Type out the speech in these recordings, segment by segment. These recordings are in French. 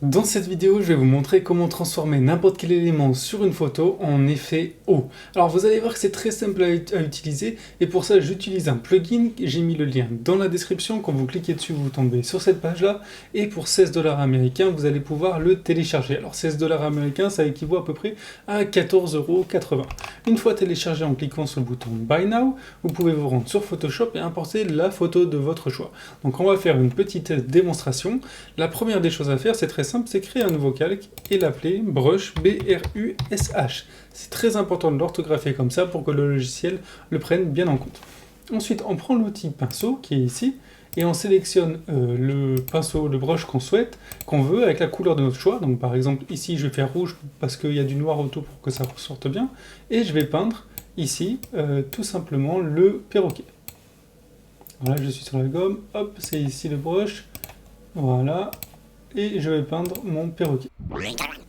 Dans cette vidéo, je vais vous montrer comment transformer n'importe quel élément sur une photo en effet eau. Alors vous allez voir que c'est très simple à utiliser et pour ça j'utilise un plugin, j'ai mis le lien dans la description, quand vous cliquez dessus vous tombez sur cette page là et pour 16$ américains vous allez pouvoir le télécharger. Alors 16$ américains ça équivaut à peu près à 14,80 €. Une fois téléchargé en cliquant sur le bouton Buy Now, vous pouvez vous rendre sur Photoshop et importer la photo de votre choix. Donc on va faire une petite démonstration. La première des choses à faire, c'est très simple, c'est créer un nouveau calque et l'appeler Brush, B-R-U-S-H. C'est très important de l'orthographier comme ça pour que le logiciel le prenne bien en compte. Ensuite, on prend l'outil pinceau qui est ici et on sélectionne le pinceau, le brush qu'on souhaite, qu'on veut avec la couleur de notre choix. Donc par exemple ici je vais faire rouge parce qu'il y a du noir autour pour que ça ressorte bien et je vais peindre ici tout simplement le perroquet. Voilà, je suis sur la gomme, hop, c'est ici le brush, voilà, et je vais peindre mon perroquet.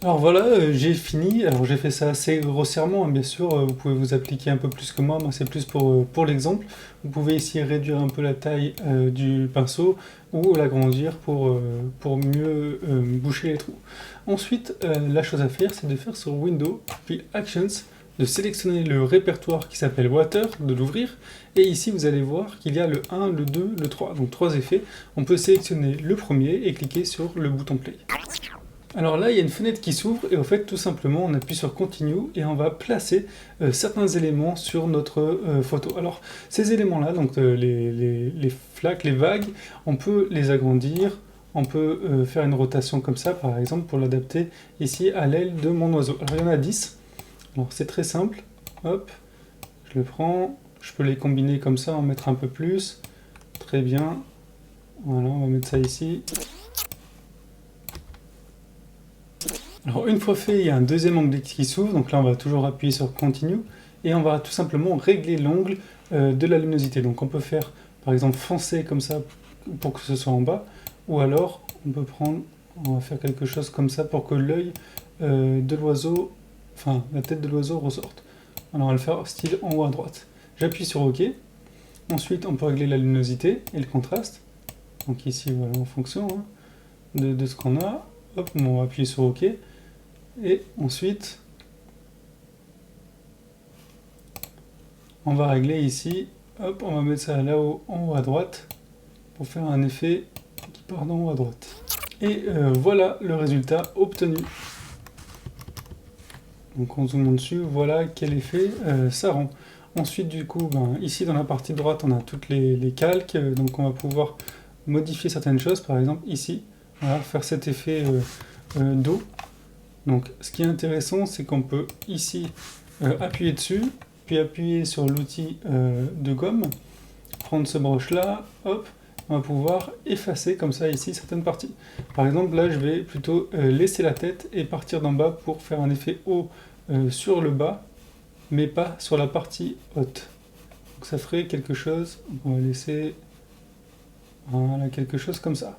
Alors voilà, j'ai fini. Alors j'ai fait ça assez grossièrement, hein, bien sûr, vous pouvez vous appliquer un peu plus que moi c'est plus pour l'exemple. Vous pouvez ici réduire un peu la taille du pinceau ou l'agrandir pour mieux boucher les trous. Ensuite, la chose à faire, c'est de faire sur Windows, puis Actions, de sélectionner le répertoire qui s'appelle Water, de l'ouvrir, et ici vous allez voir qu'il y a le 1, le 2, le 3, donc 3 effets. On peut sélectionner le premier et cliquer sur le bouton Play. Alors là, il y a une fenêtre qui s'ouvre et en fait, tout simplement, on appuie sur Continue et on va placer certains éléments sur notre photo. Alors, ces éléments-là, donc les flaques, les vagues, on peut les agrandir, on peut faire une rotation comme ça, par exemple, pour l'adapter ici à l'aile de mon oiseau. Alors, il y en a 10. Alors, c'est très simple. Hop, je le prends. Je peux les combiner comme ça, en mettre un peu plus. Très bien. Voilà, on va mettre ça ici. Alors une fois fait, il y a un deuxième onglet qui s'ouvre, donc là on va toujours appuyer sur Continue, et on va tout simplement régler l'angle de la luminosité. Donc on peut faire par exemple foncé comme ça pour que ce soit en bas, ou alors on va faire quelque chose comme ça pour que l'œil de l'oiseau, enfin la tête de l'oiseau ressorte. Alors on va le faire style en haut à droite. J'appuie sur OK, ensuite on peut régler la luminosité et le contraste, donc ici voilà en fonction de ce qu'on a. Hop, on va appuyer sur OK. Et ensuite, on va régler ici, hop, on va mettre ça là-haut, en haut à droite, pour faire un effet qui part d'en haut à droite. Et voilà le résultat obtenu. Donc on zoome dessus, voilà quel effet ça rend. Ensuite du coup, ici dans la partie droite, on a toutes les calques, donc on va pouvoir modifier certaines choses, par exemple ici, voilà, faire cet effet d'eau. Donc ce qui est intéressant, c'est qu'on peut ici appuyer dessus, puis appuyer sur l'outil de gomme, prendre ce broche là, hop, on va pouvoir effacer comme ça ici certaines parties. Par exemple là je vais plutôt laisser la tête et partir d'en bas pour faire un effet haut sur le bas, mais pas sur la partie haute. Donc ça ferait quelque chose, on va laisser voilà, quelque chose comme ça.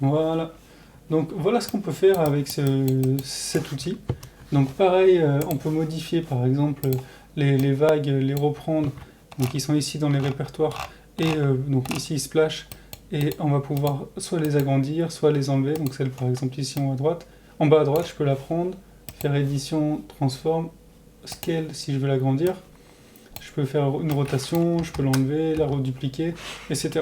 Voilà. Donc voilà ce qu'on peut faire avec cet outil. Donc pareil, on peut modifier par exemple les vagues, les reprendre, donc ils sont ici dans les répertoires, et donc ici Splash, et on va pouvoir soit les agrandir, soit les enlever, donc celle par exemple ici en haut à droite. En bas à droite, je peux la prendre, faire édition, transform, scale si je veux l'agrandir. Je peux faire une rotation, je peux l'enlever, la redupliquer, etc.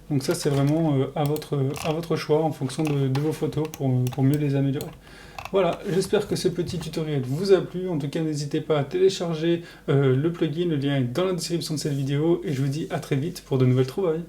Donc ça c'est vraiment à votre choix en fonction de vos photos pour mieux les améliorer. Voilà, j'espère que ce petit tutoriel vous a plu. En tout cas, n'hésitez pas à télécharger le plugin, le lien est dans la description de cette vidéo et je vous dis à très vite pour de nouvelles trouvailles.